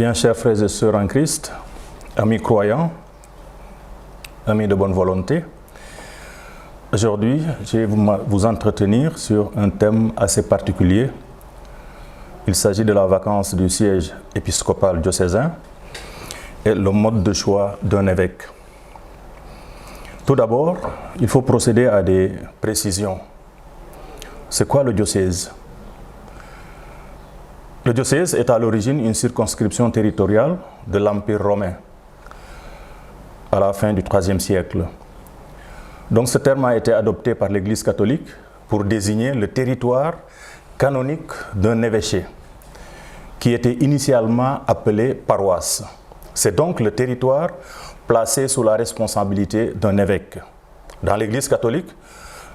Bien, chers frères et sœurs en Christ, amis croyants, amis de bonne volonté, aujourd'hui, je vais vous entretenir sur un thème assez particulier. Il s'agit de la vacance du siège épiscopal diocésain et le mode de choix d'un évêque. Tout d'abord, il faut procéder à des précisions. C'est quoi le diocèse? Le diocèse est à l'origine une circonscription territoriale de l'Empire romain à la fin du IIIe siècle. Donc ce terme a été adopté par l'Église catholique pour désigner le territoire canonique d'un évêché qui était initialement appelé paroisse. C'est donc le territoire placé sous la responsabilité d'un évêque. Dans l'Église catholique,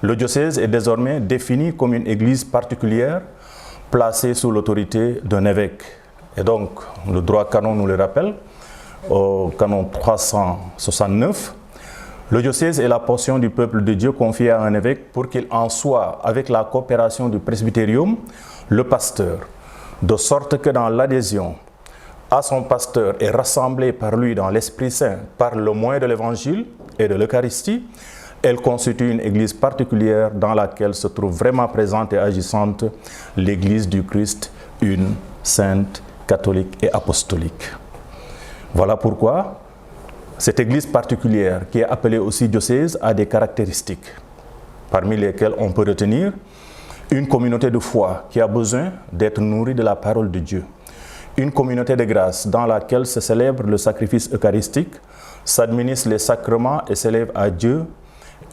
le diocèse est désormais défini comme une église particulière placée sous l'autorité d'un évêque. Et donc, le droit canon nous le rappelle, au canon 369, le diocèse est la portion du peuple de Dieu confiée à un évêque pour qu'il en soit, avec la coopération du presbytérium, le pasteur, de sorte que dans l'adhésion à son pasteur et rassemblée par lui dans l'Esprit Saint par le moyen de l'Évangile et de l'Eucharistie, elle constitue une église particulière dans laquelle se trouve vraiment présente et agissante l'église du Christ, une, sainte, catholique et apostolique. Voilà pourquoi cette église particulière, qui est appelée aussi diocèse, a des caractéristiques, parmi lesquelles on peut retenir une communauté de foi qui a besoin d'être nourrie de la parole de Dieu, une communauté de grâce dans laquelle se célèbre le sacrifice eucharistique, s'administrent les sacrements et s'élève à Dieu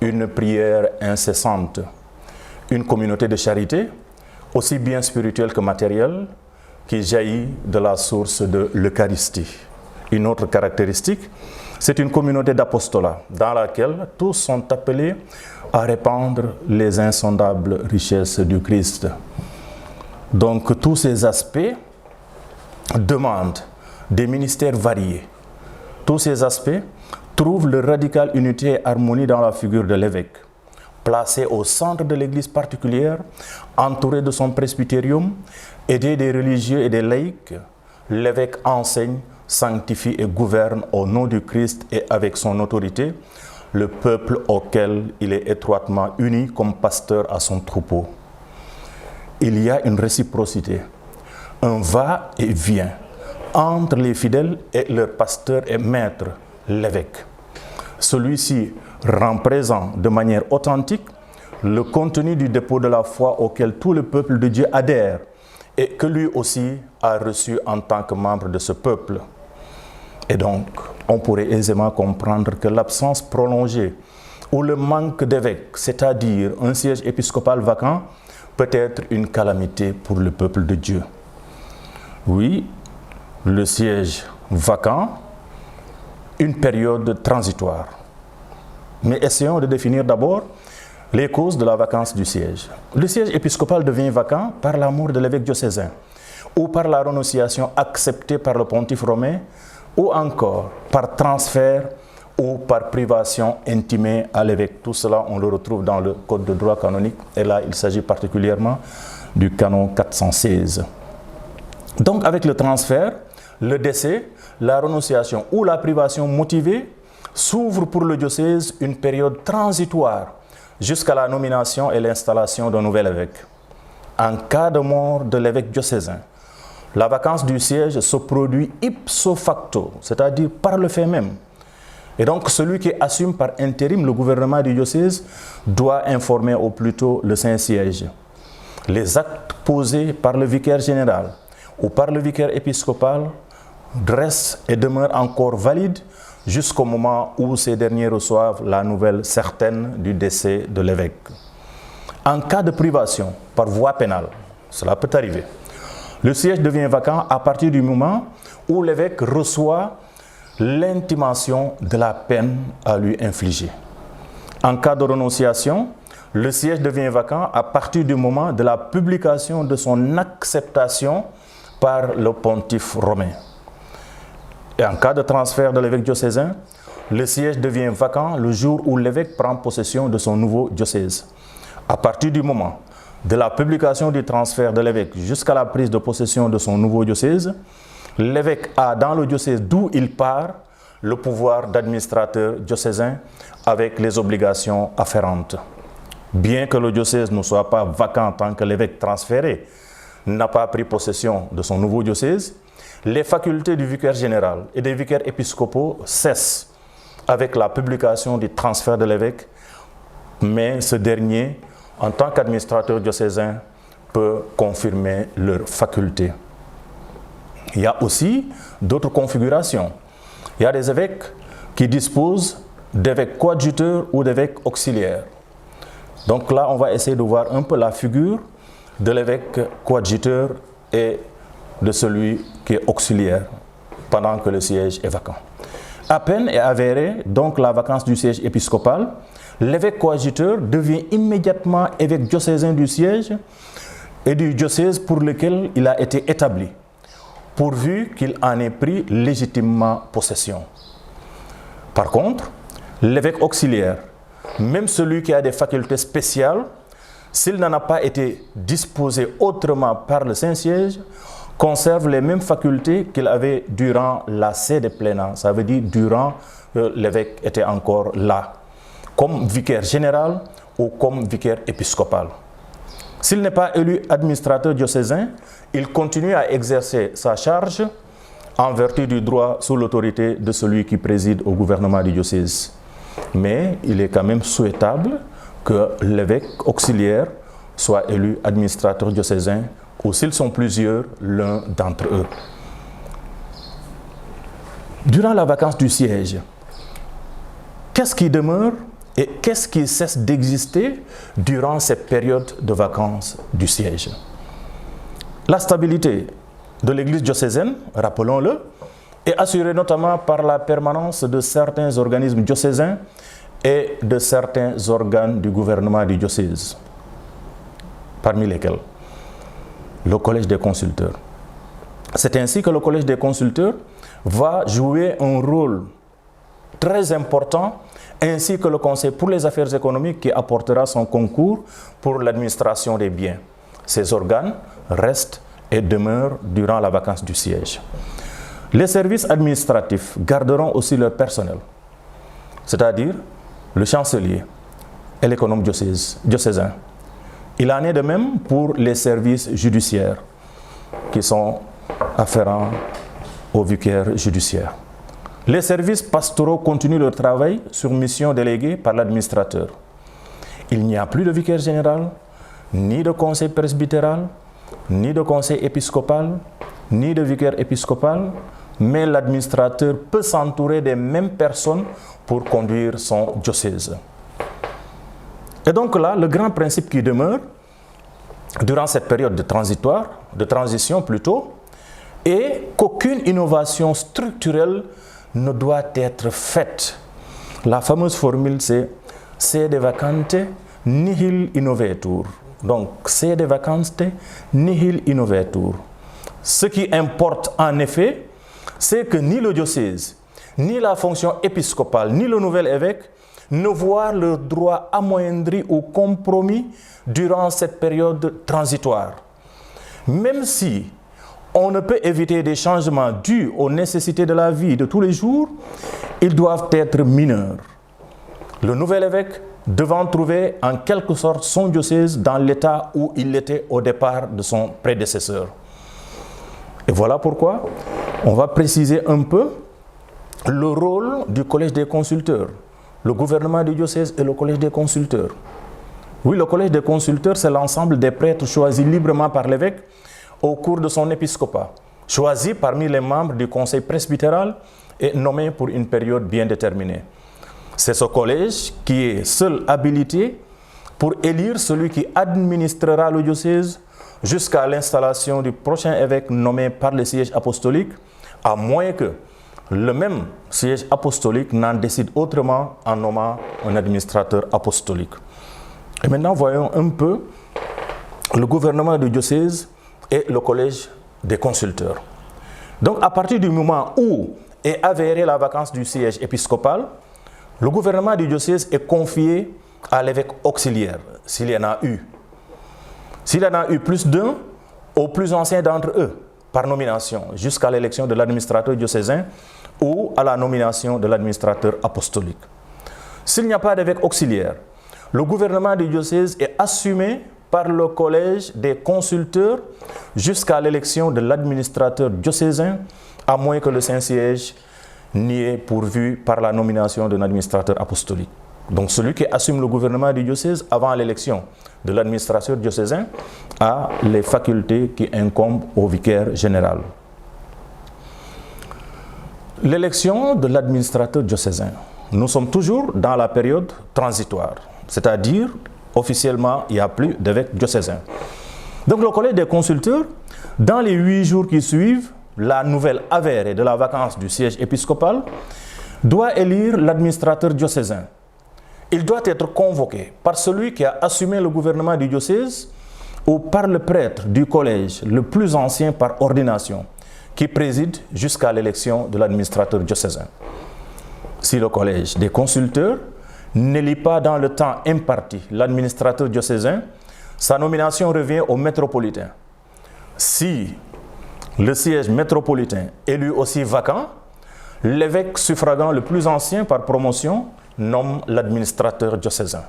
une prière incessante, une communauté de charité, aussi bien spirituelle que matérielle, qui jaillit de la source de l'Eucharistie. Une autre caractéristique, c'est une communauté d'apostolat dans laquelle tous sont appelés à répandre les insondables richesses du Christ. Donc tous ces aspects demandent des ministères variés. Tous ces aspects trouvent leur radicale unité et harmonie dans la figure de l'évêque, placé au centre de l'église particulière, entouré de son presbytérium, aidé des religieux et des laïcs. L'évêque enseigne, sanctifie et gouverne au nom du Christ et avec son autorité le peuple auquel il est étroitement uni comme pasteur à son troupeau. Il y a une réciprocité, un va-et-vient entre les fidèles et leur pasteur et maître, l'évêque. Celui-ci rend présent de manière authentique le contenu du dépôt de la foi auquel tout le peuple de Dieu adhère et que lui aussi a reçu en tant que membre de ce peuple. Et donc, on pourrait aisément comprendre que l'absence prolongée ou le manque d'évêque, c'est-à-dire un siège épiscopal vacant, peut être une calamité pour le peuple de Dieu. Oui, le siège vacant, une période transitoire. Mais essayons de définir d'abord les causes de la vacance du siège. Le siège épiscopal devient vacant par la mort de l'évêque diocésain, ou par la renonciation acceptée par le pontife romain, ou encore par transfert ou par privation intimée à l'évêque. Tout cela, on le retrouve dans le Code de droit canonique, et là, il s'agit particulièrement du canon 416. Donc, avec le transfert, le décès, la renonciation ou la privation motivée s'ouvre pour le diocèse une période transitoire jusqu'à la nomination et l'installation d'un nouvel évêque. En cas de mort de l'évêque diocésain, la vacance du siège se produit ipso facto, c'est-à-dire par le fait même. Et donc celui qui assume par intérim le gouvernement du diocèse doit informer au plus tôt le Saint-Siège. Les actes posés par le vicaire général ou par le vicaire épiscopal restent et demeurent encore valides jusqu'au moment où ces derniers reçoivent la nouvelle certaine du décès de l'évêque. En cas de privation par voie pénale, cela peut arriver, le siège devient vacant à partir du moment où l'évêque reçoit l'intimation de la peine à lui infliger. En cas de renonciation, le siège devient vacant à partir du moment de la publication de son acceptation par le pontife romain. Et en cas de transfert de l'évêque diocésain, le siège devient vacant le jour où l'évêque prend possession de son nouveau diocèse. À partir du moment de la publication du transfert de l'évêque jusqu'à la prise de possession de son nouveau diocèse, l'évêque a dans le diocèse d'où il part le pouvoir d'administrateur diocésain avec les obligations afférentes. Bien que le diocèse ne soit pas vacant tant que l'évêque transféré n'a pas pris possession de son nouveau diocèse, les facultés du vicaire général et des vicaires épiscopaux cessent avec la publication du transfert de l'évêque, mais ce dernier, en tant qu'administrateur diocésain, peut confirmer leurs facultés. Il y a aussi d'autres configurations. Il y a des évêques qui disposent d'évêques coadjuteurs ou d'évêques auxiliaires. Donc là, on va essayer de voir un peu la figure de l'évêque coadjuteur et de celui qui est auxiliaire pendant que le siège est vacant. À peine est avérée donc la vacance du siège épiscopal, l'évêque coadjuteur devient immédiatement évêque diocésain du siège et du diocèse pour lequel il a été établi, pourvu qu'il en ait pris légitimement possession. Par contre, l'évêque auxiliaire, même celui qui a des facultés spéciales, s'il n'en a pas été disposé autrement par le Saint-Siège, conserve les mêmes facultés qu'il avait durant la sede plena, ça veut dire durant que l'évêque était encore là, comme vicaire général ou comme vicaire épiscopal. S'il n'est pas élu administrateur diocésain, il continue à exercer sa charge en vertu du droit sous l'autorité de celui qui préside au gouvernement du diocèse. Mais il est quand même souhaitable que l'évêque auxiliaire soit élu administrateur diocésain ou s'ils sont plusieurs, l'un d'entre eux. Durant la vacance du siège, qu'est-ce qui demeure et qu'est-ce qui cesse d'exister durant cette période de vacances du siège? La stabilité de l'Église diocésaine, rappelons-le, est assurée notamment par la permanence de certains organismes diocésains et de certains organes du gouvernement du diocèse, parmi lesquels le Collège des consulteurs. C'est ainsi que le Collège des consulteurs va jouer un rôle très important, ainsi que le Conseil pour les affaires économiques qui apportera son concours pour l'administration des biens. Ces organes restent et demeurent durant la vacance du siège. Les services administratifs garderont aussi leur personnel, c'est-à-dire le chancelier et l'économe diocésain. Il en est de même pour les services judiciaires qui sont afférents au vicaire judiciaire. Les services pastoraux continuent leur travail sur mission déléguée par l'administrateur. Il n'y a plus de vicaire général, ni de conseil presbytéral, ni de conseil épiscopal, ni de vicaire épiscopal, mais l'administrateur peut s'entourer des mêmes personnes pour conduire son diocèse. Et donc là, le grand principe qui demeure durant cette période de transition plutôt, est qu'aucune innovation structurelle ne doit être faite. La fameuse formule c'est « sede vacante nihil innovetur ». Donc, sede vacante nihil innovetur. Ce qui importe en effet, c'est que ni le diocèse, ni la fonction épiscopale, ni le nouvel évêque ne voient leurs droits amoindris ou compromis durant cette période transitoire. Même si on ne peut éviter des changements dus aux nécessités de la vie de tous les jours, ils doivent être mineurs. Le nouvel évêque devant trouver en quelque sorte son diocèse dans l'état où il était au départ de son prédécesseur. Et voilà pourquoi on va préciser un peu le rôle du Collège des consulteurs, le gouvernement du diocèse et le Collège des consulteurs. Oui, le Collège des consulteurs, c'est l'ensemble des prêtres choisis librement par l'évêque au cours de son épiscopat, choisis parmi les membres du conseil presbytéral et nommés pour une période bien déterminée. C'est ce collège qui est seul habilité pour élire celui qui administrera le diocèse jusqu'à l'installation du prochain évêque nommé par le siège apostolique, à moins que le même siège apostolique n'en décide autrement en nommant un administrateur apostolique. Et maintenant, voyons un peu le gouvernement du diocèse et le collège des consulteurs. Donc, à partir du moment où est avérée la vacance du siège épiscopal, le gouvernement du diocèse est confié à l'évêque auxiliaire, s'il y en a eu. S'il y en a eu plus d'un, au plus ancien d'entre eux, par nomination jusqu'à l'élection de l'administrateur diocésain ou à la nomination de l'administrateur apostolique. S'il n'y a pas d'évêque auxiliaire, le gouvernement du diocèse est assumé par le collège des consulteurs jusqu'à l'élection de l'administrateur diocésain, à moins que le Saint-Siège n'y ait pourvu par la nomination d'un administrateur apostolique. Donc celui qui assume le gouvernement du diocèse avant l'élection de l'administrateur diocésain a les facultés qui incombent au vicaire général. L'élection de l'administrateur diocésain. Nous sommes toujours dans la période transitoire, c'est-à-dire officiellement il n'y a plus d'évêque diocésain. Donc le collège des consulteurs, dans les 8 jours qui suivent la nouvelle avérée de la vacance du siège épiscopal, doit élire l'administrateur diocésain. Il doit être convoqué par celui qui a assumé le gouvernement du diocèse ou par le prêtre du collège, le plus ancien par ordination, qui préside jusqu'à l'élection de l'administrateur diocésain. Si le collège des consulteurs n'élit pas dans le temps imparti l'administrateur diocésain, sa nomination revient au métropolitain. Si le siège métropolitain est lui aussi vacant, l'évêque suffragant le plus ancien par promotion nomme l'administrateur diocésain.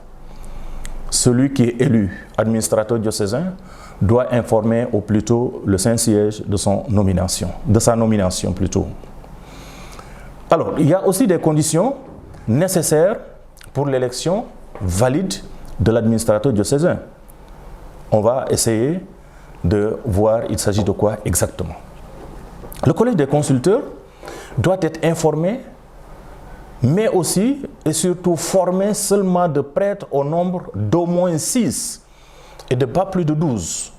Celui qui est élu administrateur diocésain doit informer au plus tôt le Saint-Siège de sa nomination plutôt. Alors, il y a aussi des conditions nécessaires pour l'élection valide de l'administrateur diocésain. On va essayer de voir il s'agit de quoi exactement. Le collège des consulteurs doit être informé, mais aussi et surtout formé seulement de prêtres au nombre d'au moins 6 et de pas plus de 12,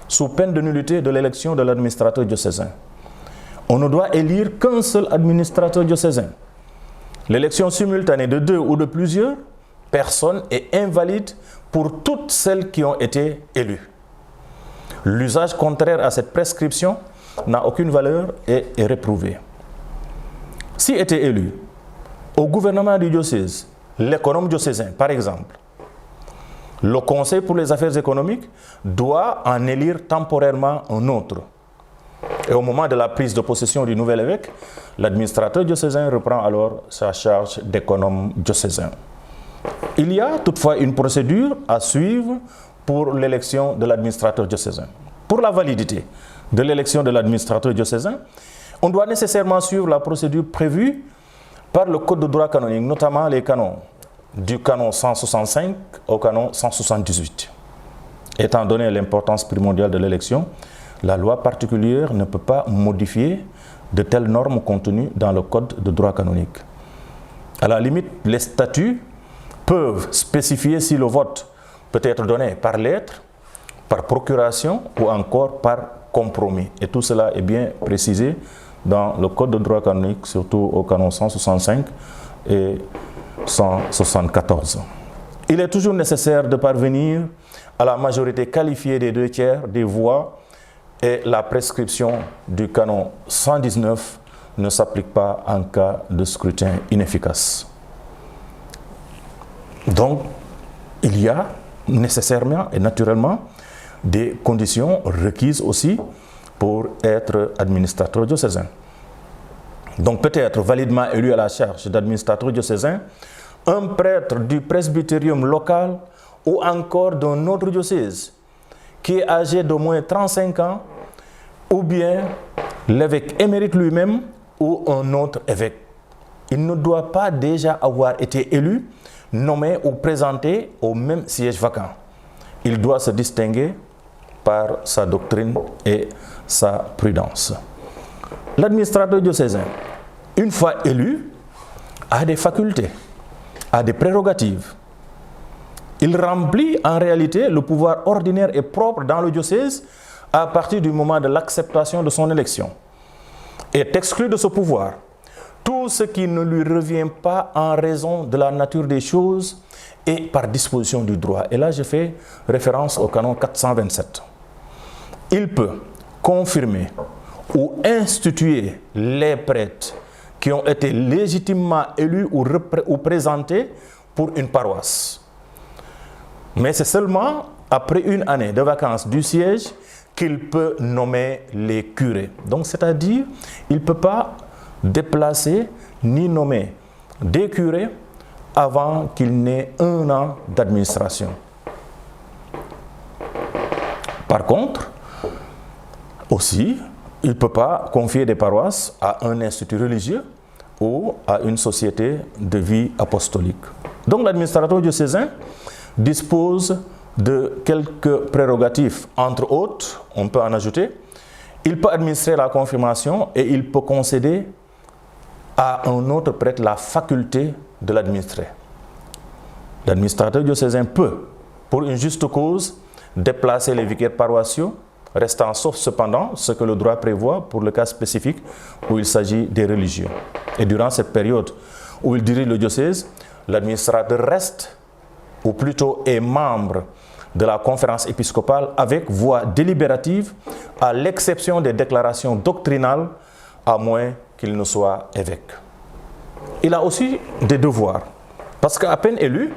sous peine de nullité de l'élection de l'administrateur diocésain. On ne doit élire qu'un seul administrateur diocésain. L'élection simultanée de 2 ou de plusieurs personnes est invalide pour toutes celles qui ont été élues. L'usage contraire à cette prescription n'a aucune valeur et est réprouvé. Si était élu au gouvernement du diocèse, l'économe diocésain par exemple, le conseil pour les affaires économiques doit en élire temporairement un autre. Et au moment de la prise de possession du nouvel évêque, l'administrateur diocésain reprend alors sa charge d'économe diocésain. Il y a toutefois une procédure à suivre pour l'élection de l'administrateur diocésain. Pour la validité de l'élection de l'administrateur diocésain, on doit nécessairement suivre la procédure prévue par le Code de droit canonique, notamment les canons du canon 165 au canon 178. Étant donné l'importance primordiale de l'élection, la loi particulière ne peut pas modifier de telles normes contenues dans le Code de droit canonique. À la limite, les statuts peuvent spécifier si le vote peut être donné par lettre, par procuration ou encore par compromis. Et tout cela est bien précisé dans le Code de droit canonique, surtout au canon 165 et 174. Il est toujours nécessaire de parvenir à la majorité qualifiée des 2/3 des voix et la prescription du canon 119 ne s'applique pas en cas de scrutin inefficace. Donc, il y a nécessairement et naturellement des conditions requises aussi pour être administrateur diocésain. Donc peut-être validement élu à la charge d'administrateur diocésain, un prêtre du presbytérium local ou encore d'un autre diocèse qui est âgé d'au moins 35 ans, ou bien l'évêque émérite lui-même ou un autre évêque. Il ne doit pas déjà avoir été élu, nommé ou présenté au même siège vacant. Il doit se distinguer par sa doctrine et sa prudence. L'administrateur diocésain, une fois élu, a des facultés, a des prérogatives. Il remplit en réalité le pouvoir ordinaire et propre dans le diocèse à partir du moment de l'acceptation de son élection. Est exclu de ce pouvoir tout ce qui ne lui revient pas en raison de la nature des choses et par disposition du droit. Et là, je fais référence au canon 427. Il peut confirmer ou instituer les prêtres qui ont été légitimement élus ou présentés pour une paroisse. Mais c'est seulement après une année de vacances du siège qu'il peut nommer les curés. Donc, c'est-à-dire, il ne peut pas déplacer ni nommer des curés avant qu'il n'ait 1 an d'administration. Par contre, aussi, il ne peut pas confier des paroisses à un institut religieux ou à une société de vie apostolique. Donc l'administrateur diocésain dispose de quelques prérogatives. Entre autres, on peut en ajouter, il peut administrer la confirmation et il peut concéder à un autre prêtre la faculté de l'administrer. L'administrateur diocésain peut, pour une juste cause, déplacer les vicaires paroissiaux, restant sauf cependant ce que le droit prévoit pour le cas spécifique où il s'agit des religieux. Et durant cette période où il dirige le diocèse, l'administrateur reste, ou plutôt est membre de la conférence épiscopale avec voix délibérative, à l'exception des déclarations doctrinales, à moins qu'il ne soit évêque. Il a aussi des devoirs, parce qu'à peine élu,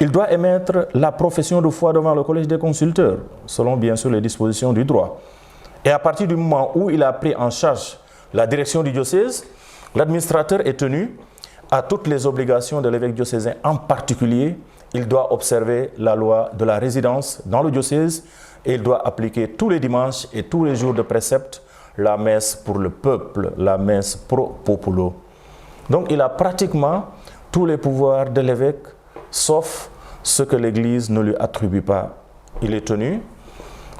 il doit émettre la profession de foi devant le collège des consulteurs, selon bien sûr les dispositions du droit. Et à partir du moment où il a pris en charge la direction du diocèse, l'administrateur est tenu à toutes les obligations de l'évêque diocésain. En particulier, il doit observer la loi de la résidence dans le diocèse et il doit appliquer tous les dimanches et tous les jours de précepte la messe pour le peuple, la messe pro populo. Donc il a pratiquement tous les pouvoirs de l'évêque, sauf ce que l'Église ne lui attribue pas. Il est tenu,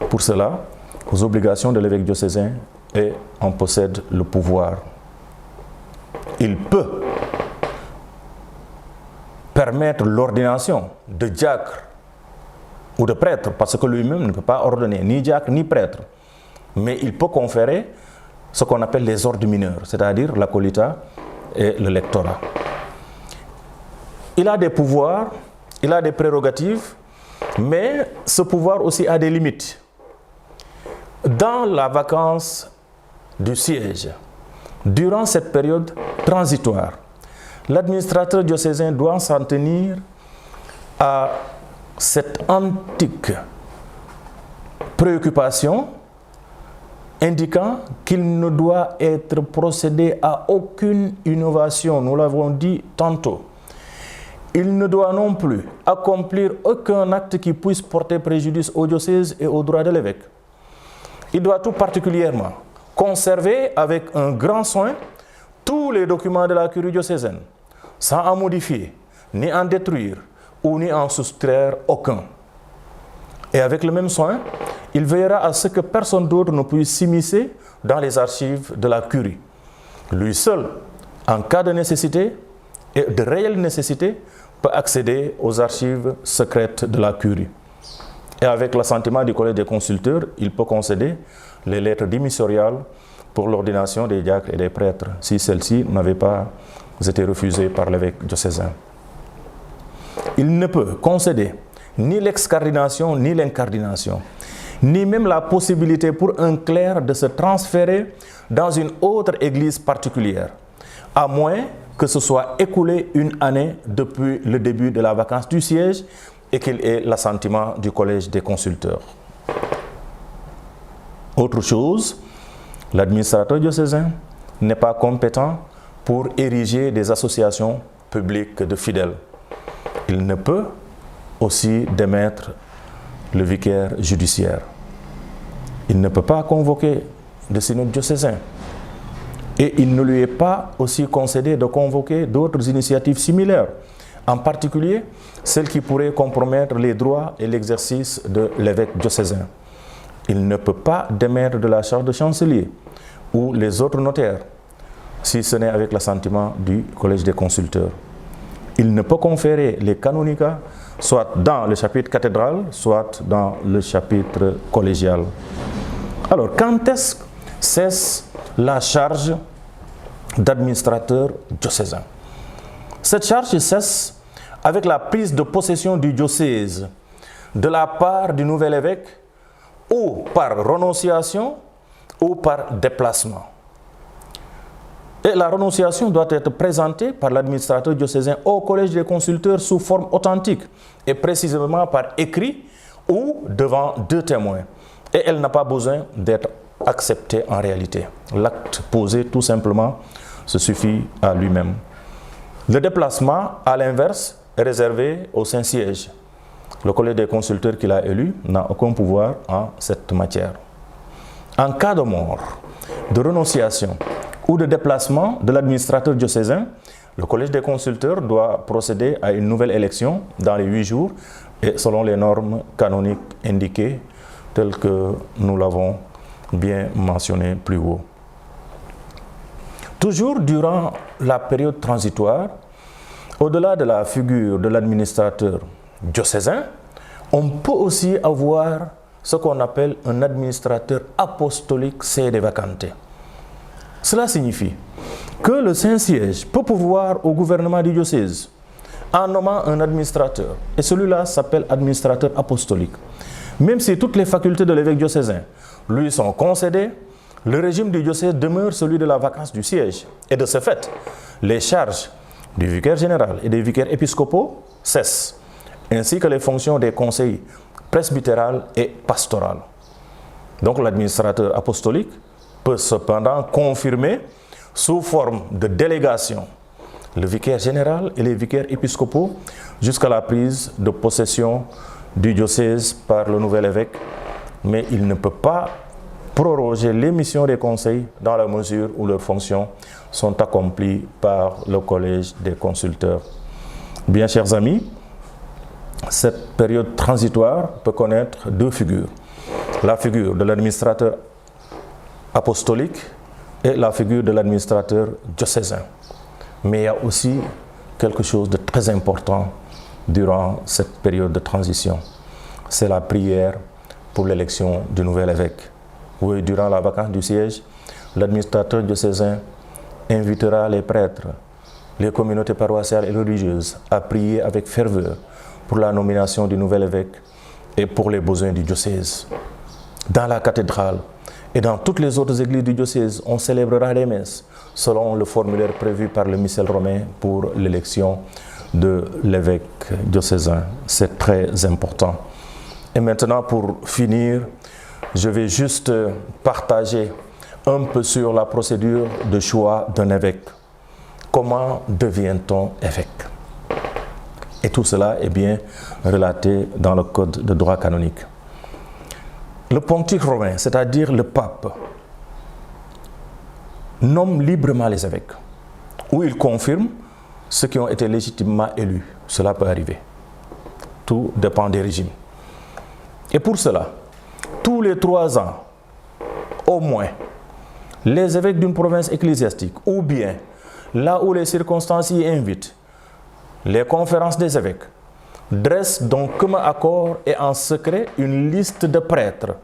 pour cela, aux obligations de l'évêque diocésain et en possède le pouvoir. Il peut permettre l'ordination de diacre ou de prêtre, parce que lui-même ne peut pas ordonner ni diacre ni prêtre. Mais il peut conférer ce qu'on appelle les ordres mineurs, c'est-à-dire l'acolita et le lectorat. Il a des pouvoirs, il a des prérogatives, mais ce pouvoir aussi a des limites. Dans la vacance du siège, durant cette période transitoire, l'administrateur diocésain doit s'en tenir à cette antique préoccupation indiquant qu'il ne doit être procédé à aucune innovation, nous l'avons dit tantôt. Il ne doit non plus accomplir aucun acte qui puisse porter préjudice au diocèse et au droit de l'évêque. Il doit tout particulièrement conserver avec un grand soin tous les documents de la curie diocésaine, sans en modifier, ni en détruire, ou ni en soustraire aucun. Et avec le même soin, il veillera à ce que personne d'autre ne puisse s'immiscer dans les archives de la curie. Lui seul, en cas de nécessité, et de réelle nécessité, peut accéder aux archives secrètes de la curie. Et avec l'assentiment du collège des consulteurs, il peut concéder les lettres démissoriales pour l'ordination des diacres et des prêtres, si celles-ci n'avaient pas été refusées par l'évêque diocésain. Il ne peut concéder ni l'excardination ni l'incardination, ni même la possibilité pour un clerc de se transférer dans une autre église particulière, à moins que ce soit écoulé une année depuis le début de la vacance du siège et qu'il ait l'assentiment du collège des consulteurs. Autre chose, l'administrateur diocésain n'est pas compétent pour ériger des associations publiques de fidèles. Il ne peut aussi démettre le vicaire judiciaire. Il ne peut pas convoquer de synode diocésain. Et il ne lui est pas aussi concédé de convoquer d'autres initiatives similaires, en particulier celles qui pourraient compromettre les droits et l'exercice de l'évêque diocésain. Il ne peut pas démettre de la charge de chancelier ou les autres notaires, si ce n'est avec l'assentiment du collège des consulteurs. Il ne peut conférer les canonicats soit dans le chapitre cathédral, soit dans le chapitre collégial. Alors, quand est-ce que cesse la charge d'administrateur diocésain? Cette charge cesse avec la prise de possession du diocèse de la part du nouvel évêque, ou par renonciation ou par déplacement. Et la renonciation doit être présentée par l'administrateur diocésain au collège des consulteurs sous forme authentique et précisément par écrit ou devant 2 témoins. et elle n'a pas besoin d'être acceptée en réalité. L'acte posé tout simplement se suffit à lui-même. Le déplacement, à l'inverse, est réservé au Saint-Siège. Le collège des consulteurs qu'il a élu n'a aucun pouvoir en cette matière. En cas de mort, de renonciation ou de déplacement de l'administrateur diocésain, le collège des consulteurs doit procéder à une nouvelle élection dans les 8 jours et selon les normes canoniques indiquées telles que nous l'avons bien mentionné plus haut. Toujours durant la période transitoire, au-delà de la figure de l'administrateur diocésain, on peut aussi avoir ce qu'on appelle un administrateur apostolique sede vacante. Cela signifie que le Saint-Siège peut pourvoir au gouvernement du diocèse en nommant un administrateur, et celui-là s'appelle administrateur apostolique. Même si toutes les facultés de l'évêque diocésain lui sont concédées, le régime du diocèse demeure celui de la vacance du siège. Et de ce fait, les charges du vicaire général et des vicaires épiscopaux cessent, ainsi que les fonctions des conseils presbytéral et pastoral. Donc l'administrateur apostolique peut cependant confirmer sous forme de délégation le vicaire général et les vicaires épiscopaux jusqu'à la prise de possession du diocèse par le nouvel évêque, mais il ne peut pas proroger les missions des conseils dans la mesure où leurs fonctions sont accomplies par le collège des consulteurs. Bien, chers amis, cette période transitoire peut connaître 2 figures. La figure de l'administrateur apostolique et la figure de l'administrateur diocésain. Mais il y a aussi quelque chose de très important durant cette période de transition. C'est la prière pour l'élection du nouvel évêque. Oui, durant la vacance du siège, l'administrateur diocésain invitera les prêtres, les communautés paroissiales et religieuses à prier avec ferveur pour la nomination du nouvel évêque et pour les besoins du diocèse. Dans la cathédrale et dans toutes les autres églises du diocèse, on célébrera les messes selon le formulaire prévu par le missel romain pour l'élection de l'évêque diocésain. C'est très important. Et maintenant, pour finir, je vais juste partager un peu sur la procédure de choix d'un évêque. Comment devient-on évêque? Et tout cela est bien relaté dans le code de droit canonique. Le pontife romain, c'est-à-dire le pape, nomme librement les évêques, ou il confirme ceux qui ont été légitimement élus. Cela peut arriver. Tout dépend des régimes. Et pour cela, tous les 3 ans, au moins, les évêques d'une province ecclésiastique, ou bien là où les circonstances y invitent, les conférences des évêques dressent donc comme accord et en secret une liste de prêtres,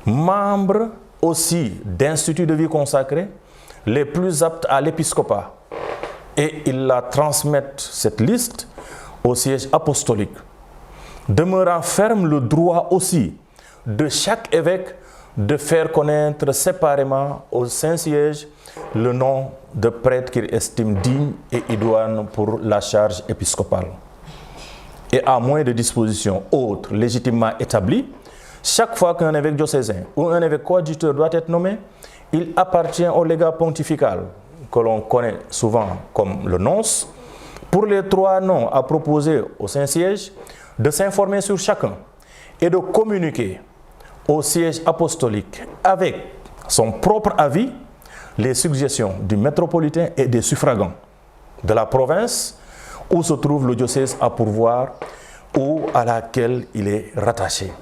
membres aussi d'instituts de vie consacrés, les plus aptes à l'épiscopat. Et ils la transmettent, cette liste, au siège apostolique, demeurant ferme le droit aussi de chaque évêque de faire connaître séparément au Saint-Siège le nom de prêtre qu'il estime digne et idoine pour la charge épiscopale. Et à moins de dispositions autres légitimement établies, chaque fois qu'un évêque diocésain ou un évêque coadjuteur doit être nommé, il appartient au légat pontifical, que l'on connaît souvent comme le nonce, pour les 3 noms à proposer au Saint-Siège, de s'informer sur chacun et de communiquer au siège apostolique avec son propre avis les suggestions du métropolitain et des suffragants de la province où se trouve le diocèse à pourvoir ou à laquelle il est rattaché,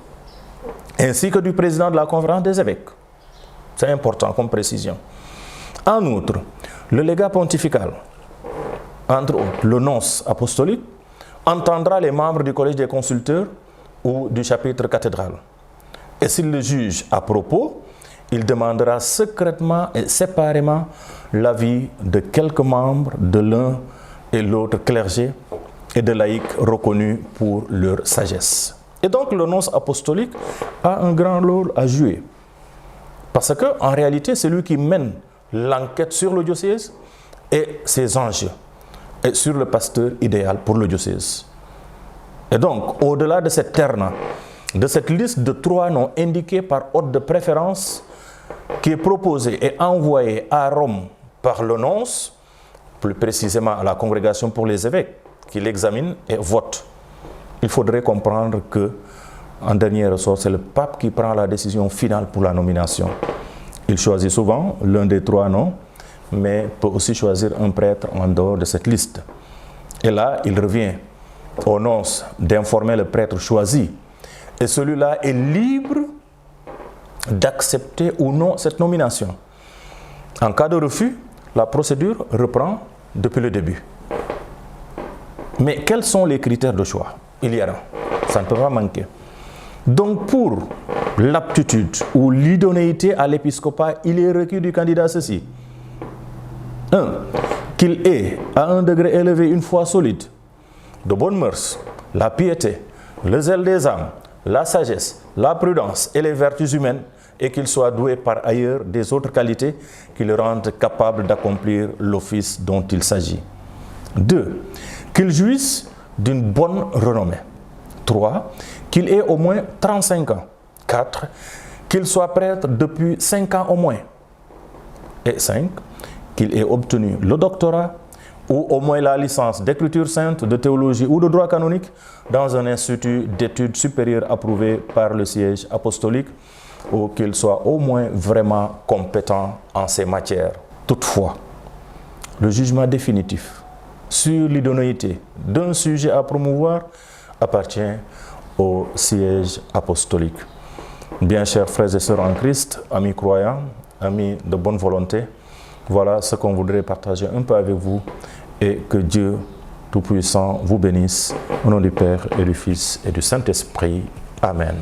ainsi que du président de la conférence des évêques. C'est important comme précision. En outre, le légat pontifical, entre autres le nonce apostolique, entendra les membres du collège des consulteurs ou du chapitre cathédral. Et s'il le juge à propos, il demandera secrètement et séparément l'avis de quelques membres de l'un et l'autre clergé et de laïcs reconnus pour leur sagesse. Et donc le nonce apostolique a un grand rôle à jouer. Parce qu'en réalité, c'est lui qui mène l'enquête sur le diocèse et ses enjeux, et sur le pasteur idéal pour le diocèse. Et donc, au-delà de cette terna de cette liste de 3 noms indiqués par ordre de préférence qui est proposée et envoyée à Rome par le nonce, plus précisément à la congrégation pour les évêques, qui l'examine et vote. Il faudrait comprendre que, en dernier ressort, c'est le pape qui prend la décision finale pour la nomination. Il choisit souvent l'un des 3 noms, mais peut aussi choisir un prêtre en dehors de cette liste. Et là, il revient au nonce d'informer le prêtre choisi. Et celui-là est libre d'accepter ou non cette nomination. En cas de refus, la procédure reprend depuis le début. Mais quels sont les critères de choix? Il y en a, ça ne peut pas manquer. Donc pour l'aptitude ou l'idonéité à l'épiscopat, il est requis du candidat ceci. 1. Qu'il ait, à un degré élevé, une foi solide, de bonnes mœurs, la piété, le zèle des âmes, la sagesse, la prudence et les vertus humaines, et qu'il soit doué par ailleurs des autres qualités qui le rendent capable d'accomplir l'office dont il s'agit. 2. Qu'il jouisse d'une bonne renommée. 3. Qu'il ait au moins 35 ans. 4. Qu'il soit prêtre depuis 5 ans au moins. Et 5. Qu'il ait obtenu le doctorat ou au moins la licence d'écriture sainte, de théologie ou de droit canonique dans un institut d'études supérieures approuvé par le siège apostolique, ou qu'il soit au moins vraiment compétent en ces matières. Toutefois, le jugement définitif sur l'idonéité d'un sujet à promouvoir appartient au siège apostolique. Bien chers frères et sœurs en Christ, amis croyants, amis de bonne volonté, voilà ce qu'on voudrait partager un peu avec vous, et que Dieu Tout-Puissant vous bénisse. Au nom du Père et du Fils et du Saint-Esprit. Amen.